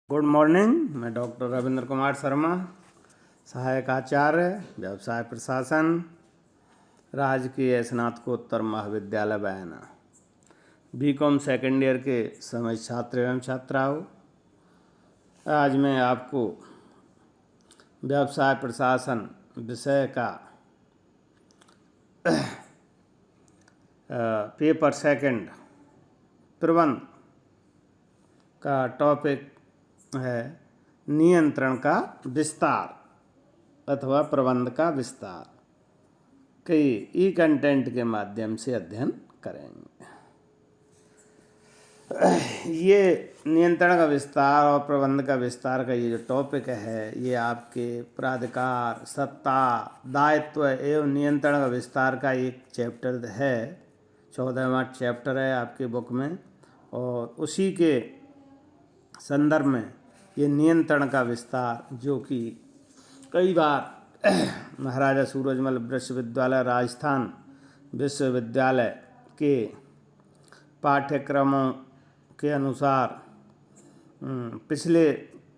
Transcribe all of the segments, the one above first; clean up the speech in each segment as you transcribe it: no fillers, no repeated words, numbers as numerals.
Good morning. मैं doctor Ravindra Kumar Sharma, सहायक आचार्य व्यवसाय प्रशासन, राजकीय स्नातकोत्तर महाविद्यालय बयाना, बीकॉम सेकेंड ईयर के सभी छात्र एवं छात्राओं, आज मैं आपको व्यवसाय प्रशासन विषय का पेपर सेकंड प्रबंध का टॉपिक है नियंत्रण का विस्तार अथवा प्रबंध का विस्तार के ई कंटेंट के माध्यम से अध्ययन करेंगे। ये नियंत्रण का विस्तार और प्रबंध का विस्तार का ये जो टॉपिक है, ये आपके प्राधिकार, सत्ता, दायित्व एवं नियंत्रण का विस्तार का एक चैप्टर है। 14वां चैप्टर है आपके बुक में, और उसी के संदर्भ में ये नियंत्रण का विस्तार, जो कि कई बार महाराजा सूरजमल विश्वविद्यालय राजस्थान विश्वविद्यालय के पाठ्यक्रमों के अनुसार पिछले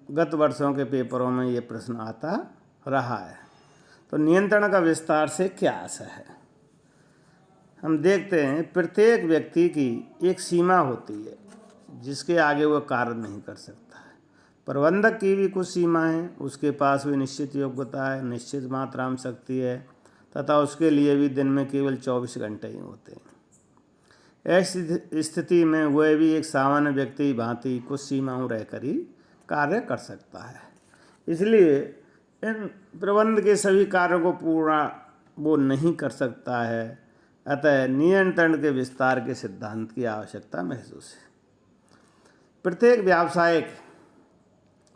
गत वर्षों के पेपरों में ये प्रश्न आता रहा है। तो नियंत्रण का विस्तार से क्या आशय है, हम देखते हैं। प्रत्येक व्यक्ति की एक सीमा होती है जिसके आगे वह कार्य नहीं कर सकता है। प्रबंधक की भी कुछ सीमा है, उसके पास भी निश्चित योग्यता है, निश्चित मात्रा में शक्ति है, तथा उसके लिए भी दिन में केवल 24 घंटे ही होते हैं। ऐसी स्थिति में वह भी एक सामान्य व्यक्ति भांति कुछ सीमाओं रहकर ही कार्य कर सकता है। इसलिए इन प्रबंध के सभी कार्यों को पूरा वो नहीं कर सकता है। अतः नियंत्रण के विस्तार के सिद्धांत की आवश्यकता महसूस है। प्रत्येक व्यावसायिक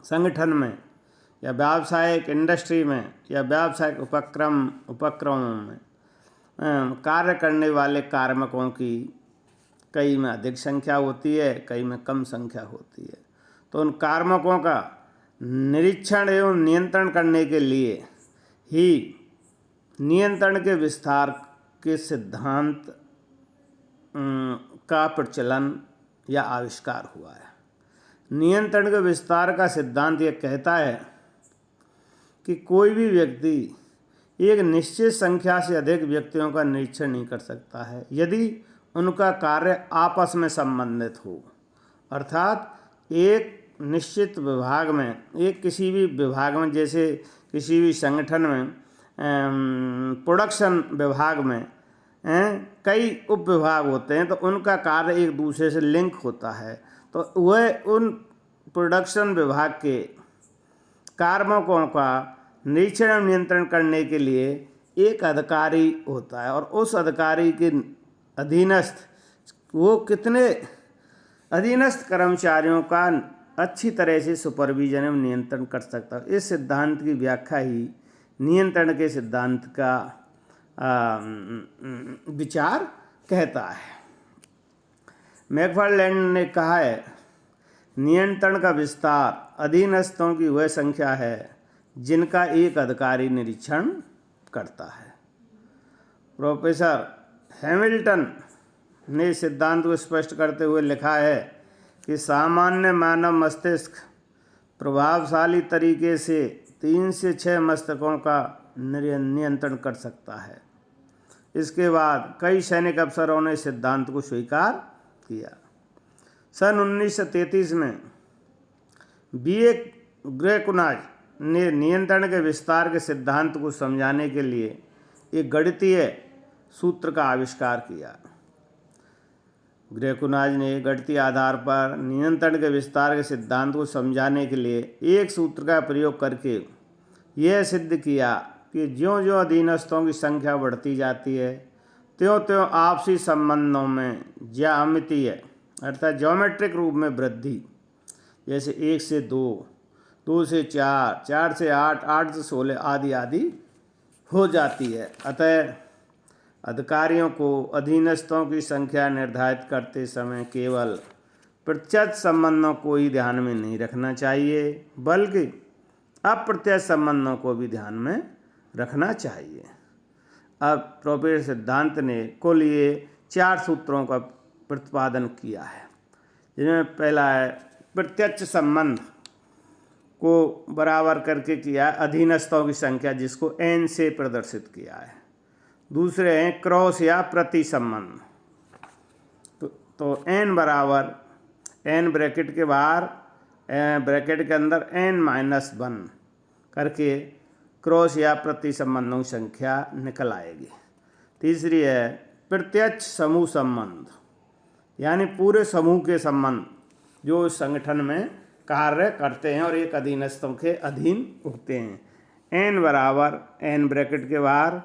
संगठन में या व्यावसायिक इंडस्ट्री में या व्यावसायिक उपक्रमों में कार्य करने वाले कार्मिकों की कई में अधिक संख्या होती है, कई में कम संख्या होती है। तो उन कार्मिकों का निरीक्षण एवं नियंत्रण करने के लिए ही नियंत्रण के विस्तार के सिद्धांत का प्रचलन या आविष्कार हुआ है। नियंत्रण के विस्तार का सिद्धांत यह कहता है कि कोई भी व्यक्ति एक निश्चित संख्या से अधिक व्यक्तियों का निरीक्षण नहीं कर सकता है यदि उनका कार्य आपस में संबंधित हो। अर्थात एक निश्चित विभाग में, एक किसी भी विभाग में, जैसे किसी भी संगठन में प्रोडक्शन विभाग में कई उप विभाग होते हैं, तो उनका कार्य एक दूसरे से लिंक होता है। तो वह उन प्रोडक्शन विभाग के कार्मिकों का निरीक्षण और नियंत्रण करने के लिए एक अधिकारी होता है, और उस अधिकारी के अधीनस्थ वो कितने अधीनस्थ कर्मचारियों का अच्छी तरह से सुपरविजन एवं नियंत्रण कर सकता है। इस सिद्धांत की व्याख्या ही नियंत्रण के सिद्धांत का विचार कहता है। मैकफार्लैंड ने कहा है, नियंत्रण का विस्तार अधीनस्थों की वह संख्या है जिनका एक अधिकारी निरीक्षण करता है। प्रोफेसर हैमिल्टन ने सिद्धांत को स्पष्ट करते हुए लिखा है कि सामान्य मानव मस्तिष्क प्रभावशाली तरीके से 3 से 6 मस्तिष्कों का नियंत्रण कर सकता है। इसके बाद कई सैनिक अफसरों ने सिद्धांत को स्वीकार किया। सन 1933 में B.A. ग्रेकुनाज ने नियंत्रण के विस्तार के सिद्धांत को समझाने के लिए एक गणितीय सूत्र का आविष्कार किया। ग्रेकुनाज ने गणितीय आधार पर नियंत्रण के विस्तार के सिद्धांत को समझाने के लिए एक सूत्र का प्रयोग करके यह सिद्ध किया कि ज्यों-ज्यों अधीनस्थों की संख्या बढ़ती जाती है, त्यों-त्यों आपसी संबंधों में ज्यामितीय अर्थात ज्योमेट्रिक रूप में वृद्धि, जैसे 1 से 2, 2 से 4, 4 से 8, 8 से 16 आदि आदि हो जाती है। अतः अधिकारियों को अधीनस्थों की संख्या निर्धारित करते समय केवल प्रत्यक्ष संबंधों को ही ध्यान में नहीं रखना चाहिए, बल्कि अप्रत्यक्ष संबंधों को भी ध्यान में रखना चाहिए। अब प्रोफेसर सिद्धांत ने कुल ये 4 सूत्रों का प्रतिपादन किया है, जिनमें पहला है प्रत्यक्ष संबंध। को बराबर करके किया है अधीनस्थों की संख्या, जिसको n से प्रदर्शित किया है। दूसरे हैं क्रॉस या प्रति संबंध। तो n बराबर n ब्रैकेट के बाहर ब्रैकेट के अंदर n-1 करके क्रॉस या प्रति संबंधों की संख्या निकल आएगी। तीसरी है प्रत्यक्ष समूह संबंध, यानी पूरे समूह के संबंध जो संगठन में कार्य करते हैं और एक अधीनस्थों के अधीन होते हैं। n बराबर n ब्रैकेट के बाहर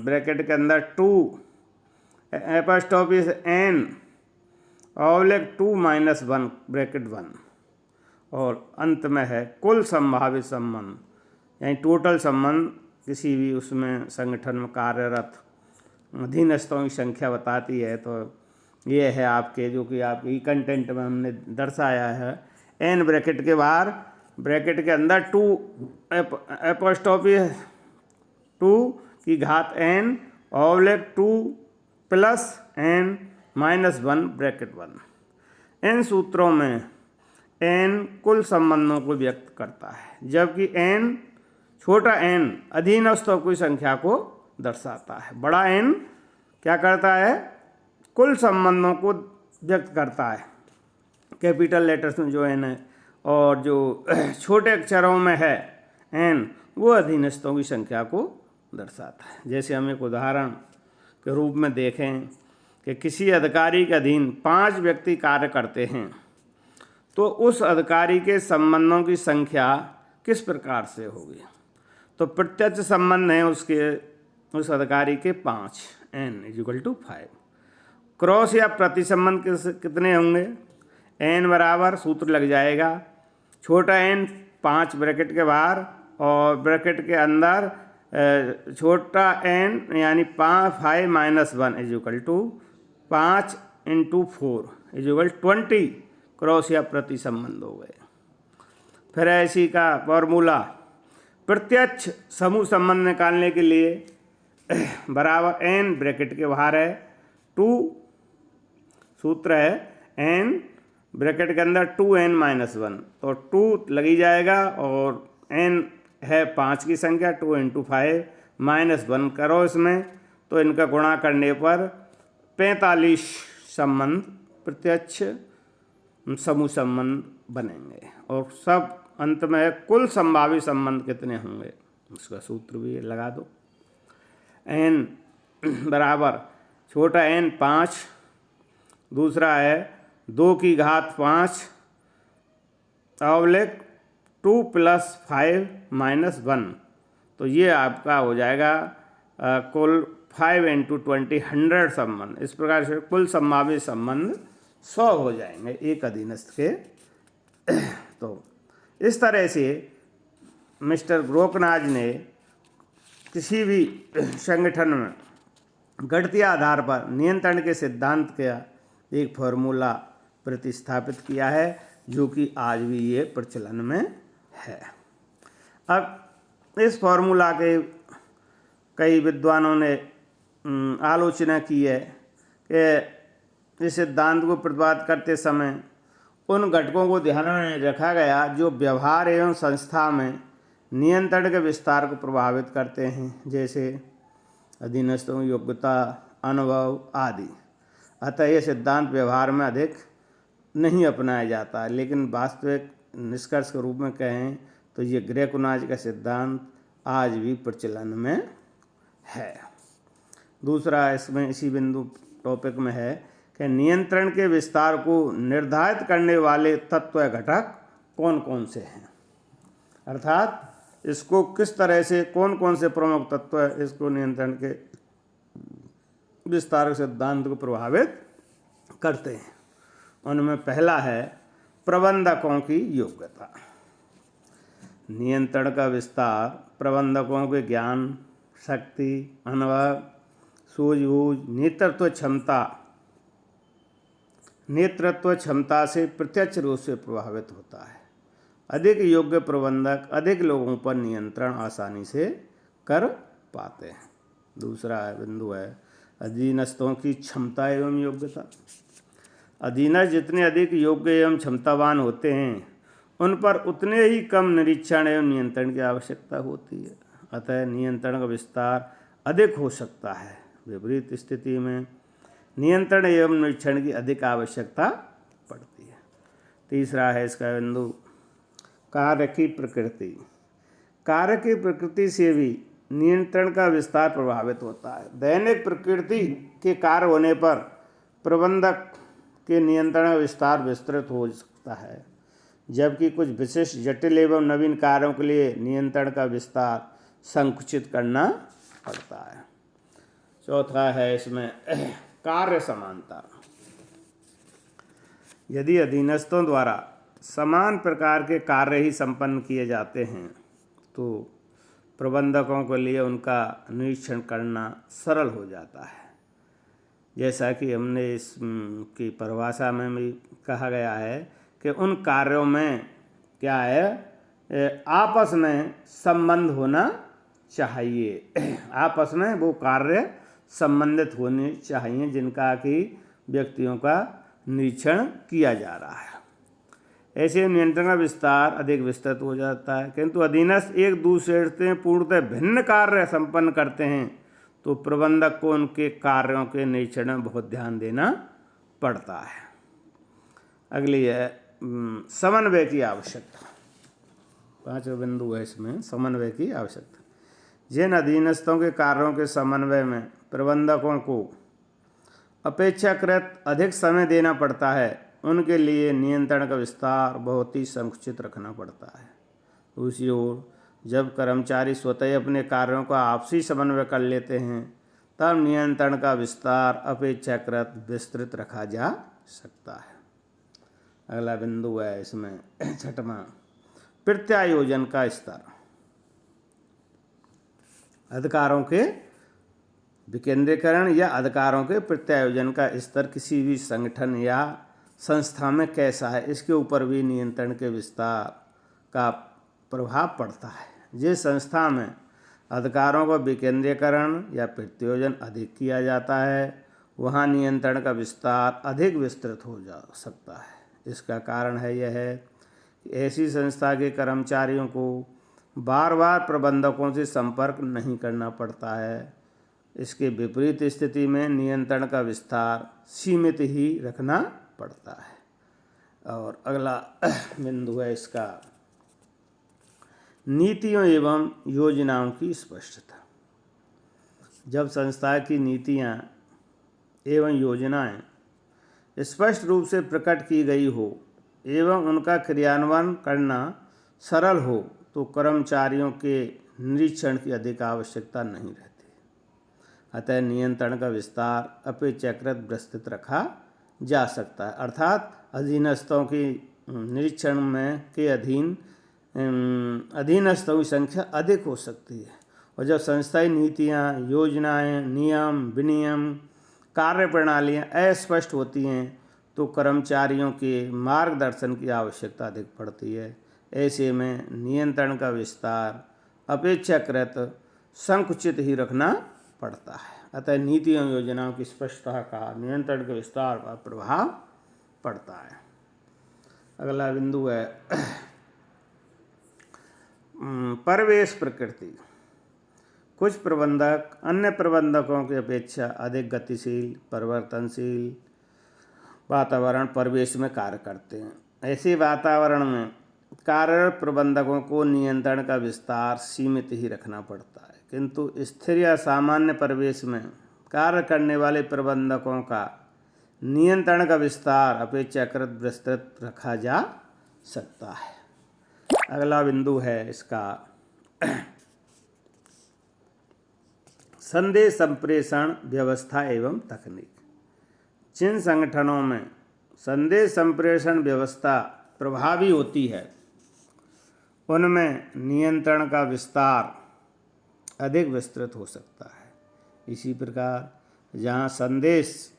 ब्रैकेट के अंदर 2 एपोस्ट्रोफी n ऑब्लिक 2-1 ब्रैकेट 1 और अंत में है कुल संभावित संबंध, यानी टोटल संबंध किसी भी उसमें संगठन में कार्यरत अधीनस्थों की संख्या बताती है। तो ये है आपके जो कि आपके कंटेंट में हमने दर्शाया है। n ब्रैकेट के बाहर ब्रैकेट के अंदर 2 एपोस्ट्रोफी 2 की घात n oblique 2 plus n-1 bracket 1। इन सूत्रों में n कुल संबंधों को व्यक्त करता है, जबकि n छोटा n अधीनस्थों की संख्या को दर्शाता है। बड़ा n क्या करता है? कुल संबंधों को व्यक्त करता है, कैपिटल लेटर्स में जो n है, और जो छोटे अक्षरों में है n वो अधीनस्थों की संख्या को दर्शाता है। जैसे हम एक उदाहरण के रूप में देखें कि किसी अधिकारी के अधीन 5 व्यक्ति कार्य करते हैं, तो उस अधिकारी के संबंधों की संख्या किस प्रकार से होगी? तो प्रत्यक्ष संबंध है उस अधिकारी के 5, n=5। क्रॉस या प्रति संबंध कितने होंगे? n बराबर सूत्र लग जाएगा छोटा n 5 ब्रैकेट के बाहर और ब्रैकेट के अंदर छोटा n यानी 5-1 5 × 4 20 क्रॉस या प्रति संबंध हो गए। फिर ऐसी का फॉर्मूला प्रत्यक्ष समूह संबंध निकालने के लिए बराबर n ब्रैकेट के बाहर है 2, सूत्र है n ब्रैकेट के अंदर 2n-1, तो 2 लगी जाएगा और n है 5 की संख्या 2 × 5 -1 करो इसमें, तो इनका गुणा करने पर 45 संबंध प्रत्यक्ष समूह संबंध बनेंगे। और सब अंत में कुल संभावित संबंध कितने होंगे उसका सूत्र भी लगा दो। n बराबर छोटा n 5, दूसरा है 2 की घात 5 ऑब्लिक 2 + 5 - 1, तो ये आपका हो जाएगा कुल 5 × 20 100 संबंध। इस प्रकार से कुल संभावित संबंध 100 हो जाएंगे एक अधीनस्थ के। तो इस तरह से मिस्टर ग्रोकनाज ने किसी भी संगठन में गणितीय आधार पर नियंत्रण के सिद्धांत का एक फार्मूला प्रतिस्थापित किया है, जो कि आज भी ये प्रचलन में है। अब इस फार्मूला के कई विद्वानों ने आलोचना की है कि इस सिद्धांत को प्रतिपादित करते समय उन घटकों को ध्यान में रखा गया जो व्यवहार एवं संस्था में नियंत्रण के विस्तार को प्रभावित करते हैं, जैसे अधीनस्थों की योग्यता, अनुभव आदि। अतः यह सिद्धांत व्यवहार में अधिक नहीं अपनाया जाता, लेकिन वास्तविक निष्कर्ष के रूप में कहें तो ये ग्रोकनाज का सिद्धांत आज भी प्रचलन में है। दूसरा इसमें इसी बिंदु टॉपिक में है कि नियंत्रण के विस्तार को निर्धारित करने वाले तत्व घटक कौन कौन से हैं, अर्थात इसको किस तरह से कौन कौन से प्रमुख तत्व इसको नियंत्रण के विस्तार सिद्धांत को प्रभावित करते हैं। उनमें पहला है प्रबंधकों की योग्यता। नियंत्रण का विस्तार प्रबंधकों के ज्ञान, शक्ति, अनुभव, सूझबूझ, नेतृत्व क्षमता से प्रत्यक्ष रूप से प्रभावित होता है। अधिक योग्य प्रबंधक अधिक लोगों पर नियंत्रण आसानी से कर पाते हैं। दूसरा बिंदु है अधीनस्थों की क्षमता एवं योग्यता। अधीनस्थ जितने अधिक योग्य एवं क्षमतावान होते हैं, उन पर उतने ही कम निरीक्षण एवं नियंत्रण की आवश्यकता होती है। अतः नियंत्रण का विस्तार अधिक हो सकता है। विपरीत स्थिति में नियंत्रण एवं निरीक्षण की अधिक आवश्यकता पड़ती है। तीसरा है इसका बिंदु, कार्य की प्रकृति। कार्य की प्रकृति से भी नियंत्रण का विस्तार प्रभावित होता है। दैनिक प्रकृति के कार्य होने पर प्रबंधक के नियंत्रण का विस्तार विस्तृत हो सकता है, जबकि कुछ विशिष्ट जटिल एवं नवीन कार्यों के लिए नियंत्रण का विस्तार संकुचित करना पड़ता है। चौथा है इसमें कार्य समानता। यदि अधीनस्थों द्वारा समान प्रकार के कार्य ही संपन्न किए जाते हैं तो प्रबंधकों के लिए उनका निरीक्षण करना सरल हो जाता है। जैसा कि हमने इसकी परिभाषा में भी कहा गया है कि उन कार्यों में क्या है, आपस में संबंध होना चाहिए। आपस में वो कार्य संबंधित होने चाहिए जिनका कि व्यक्तियों का निरीक्षण किया जा रहा है। ऐसे नियंत्रण का विस्तार अधिक विस्तृत हो जाता है। किंतु अधीनस्थ एक दूसरे से पूर्णतः भिन्न कार्य संपन्न करते हैं तो प्रबंधक को उनके कार्यों के निरीक्षण में बहुत ध्यान देना पड़ता है। अगली है समन्वय की आवश्यकता। पांचवा बिंदु है इसमें समन्वय की आवश्यकता। जिन अधीनस्थों के कार्यों के समन्वय में प्रबंधकों को अपेक्षाकृत अधिक समय देना पड़ता है उनके लिए नियंत्रण का विस्तार बहुत ही संकुचित रखना पड़ता है। दूसरी ओर जब कर्मचारी स्वतः अपने कार्यों का आपसी समन्वय कर लेते हैं तब नियंत्रण का विस्तार अपेक्षाकृत विस्तृत रखा जा सकता है। अगला बिंदु है इसमें छठवां, प्रत्यायोजन का स्तर। अधिकारों के विकेंद्रीकरण या अधिकारों के प्रत्यायोजन का स्तर किसी भी संगठन या संस्था में कैसा है इसके ऊपर भी नियंत्रण के विस्तार का प्रभाव पड़ता है। जिस संस्था में अधिकारों का विकेंद्रीकरण या प्रत्यायोजन अधिक किया जाता है वहाँ नियंत्रण का विस्तार अधिक विस्तृत हो जा सकता है। इसका कारण है यह है कि ऐसी संस्था के कर्मचारियों को बार बार प्रबंधकों से संपर्क नहीं करना पड़ता है। इसके विपरीत स्थिति में नियंत्रण का विस्तार सीमित ही रखना पड़ता है। और अगला बिंदु है इसका, नीतियों एवं योजनाओं की स्पष्टता। जब संस्था की नीतियां एवं योजनाएं स्पष्ट रूप से प्रकट की गई हो एवं उनका क्रियान्वयन करना सरल हो तो कर्मचारियों के निरीक्षण की अधिक आवश्यकता नहीं रहती। अतः नियंत्रण का विस्तार अपेक्षाकृत विस्तृत रखा जा सकता है। अर्थात अधीनस्थों की निरीक्षण में के अधीनस्थों की संख्या अधिक हो सकती है। और जब संस्थाई नीतियाँ, योजनाएं, नियम, विनियम, कार्य प्रणालियाँ अस्पष्ट होती हैं तो कर्मचारियों के मार्गदर्शन की आवश्यकता अधिक पड़ती है। ऐसे में नियंत्रण का विस्तार अपेक्षाकृत संकुचित ही रखना पड़ता है। अतः नीतियों योजनाओं की स्पष्टता का नियंत्रण के विस्तार पर प्रभाव पड़ता है। अगला बिंदु है परिवेश प्रकृति। कुछ प्रबंधक अन्य प्रबंधकों की अपेक्षा अधिक गतिशील, परिवर्तनशील वातावरण परिवेश में कार्य करते हैं। ऐसे वातावरण में कार्यरत प्रबंधकों को नियंत्रण का विस्तार सीमित ही रखना पड़ता है। किंतु स्थिर या सामान्य परिवेश में कार्य करने वाले प्रबंधकों का नियंत्रण का विस्तार अपेक्षाकृत विस्तृत रखा जा सकता है। अगला बिंदु है इसका संदेश संप्रेषण व्यवस्था एवं तकनीक। जिन संगठनों में संदेश संप्रेषण व्यवस्था प्रभावी होती है उनमें नियंत्रण का विस्तार अधिक विस्तृत हो सकता है। इसी प्रकार जहाँ संदेश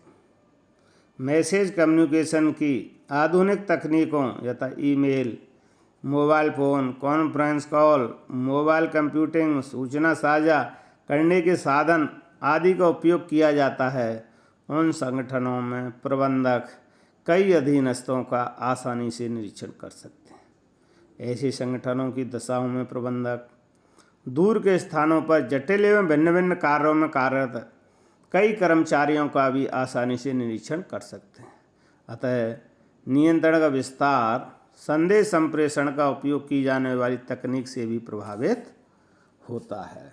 मैसेज कम्युनिकेशन की आधुनिक तकनीकों यथा email, mobile phone, conference call, mobile computing, सूचना साझा करने के साधन आदि का उपयोग किया जाता है उन संगठनों में प्रबंधक कई अधीनस्थों का आसानी से निरीक्षण कर सकते हैं। ऐसे संगठनों की दशाओं में प्रबंधक दूर के स्थानों पर जटिल एवं भिन्न भिन्न कार्यों में कार्यरत कई कर्मचारियों का भी आसानी से निरीक्षण कर सकते हैं। अतः नियंत्रण का विस्तार संदेश संप्रेषण का उपयोग की जाने वाली तकनीक से भी प्रभावित होता है।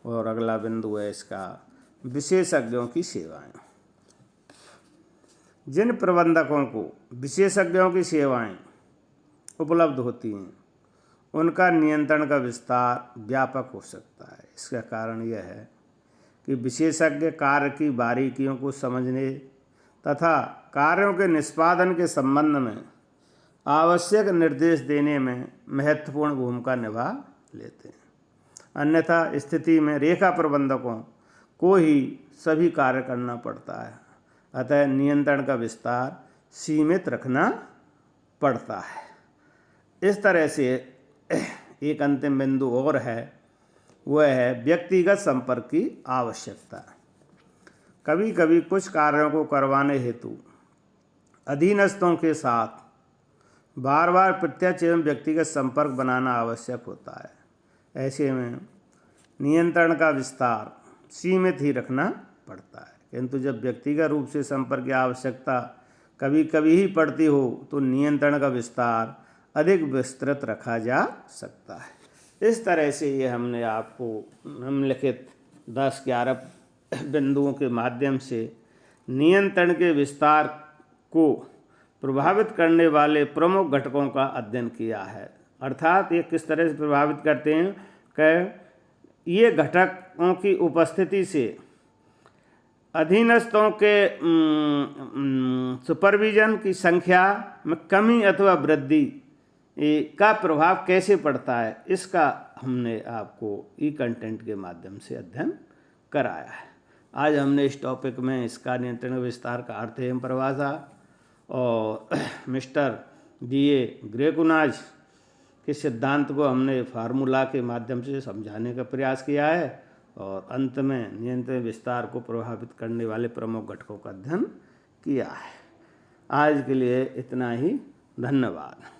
और अगला बिंदु है इसका विशेषज्ञों की सेवाएं। जिन प्रबंधकों को विशेषज्ञों की सेवाएं उपलब्ध होती हैं उनका नियंत्रण का विस्तार व्यापक हो सकता है। इसका कारण यह है कि विशेषज्ञ कार्य की बारीकियों को समझने तथा कार्यों के निष्पादन के संबंध में आवश्यक निर्देश देने में महत्वपूर्ण भूमिका निभा लेते हैं। अन्यथा स्थिति में रेखा प्रबंधकों को ही सभी कार्य करना पड़ता है। अतः नियंत्रण का विस्तार सीमित रखना पड़ता है। इस तरह से एक अंतिम बिंदु और है, वह है व्यक्तिगत संपर्क की आवश्यकता। कभी कभी कुछ कार्यों को करवाने हेतु अधीनस्थों के साथ बार बार प्रत्यक्ष एवं व्यक्तिगत संपर्क बनाना आवश्यक होता है। ऐसे में नियंत्रण का विस्तार सीमित ही रखना पड़ता है, किंतु जब व्यक्तिगत रूप से संपर्क की आवश्यकता कभी कभी ही पड़ती हो तो नियंत्रण का विस्तार अधिक विस्तृत रखा जा सकता है। इस तरह से ये हमने आपको निम्नलिखित 10-11 बिंदुओं के माध्यम से नियंत्रण के विस्तार को प्रभावित करने वाले प्रमुख घटकों का अध्ययन किया है। अर्थात ये किस तरह से प्रभावित करते हैं कि ये घटकों की उपस्थिति से अधीनस्थों के सुपरविजन की संख्या में कमी अथवा वृद्धि का प्रभाव कैसे पड़ता है, इसका हमने आपको ई कंटेंट के माध्यम से अध्ययन कराया है। आज हमने इस टॉपिक में इसका नियंत्रण विस्तार का अर्थ एवं परिभाषा और मिस्टर D.A. ग्रेकुनाज के सिद्धांत को हमने फार्मूला के माध्यम से समझाने का प्रयास किया है और अंत में नियंत्रण विस्तार को प्रभावित करने वाले प्रमुख घटकों का अध्ययन किया है। आज के लिए इतना ही। धन्यवाद।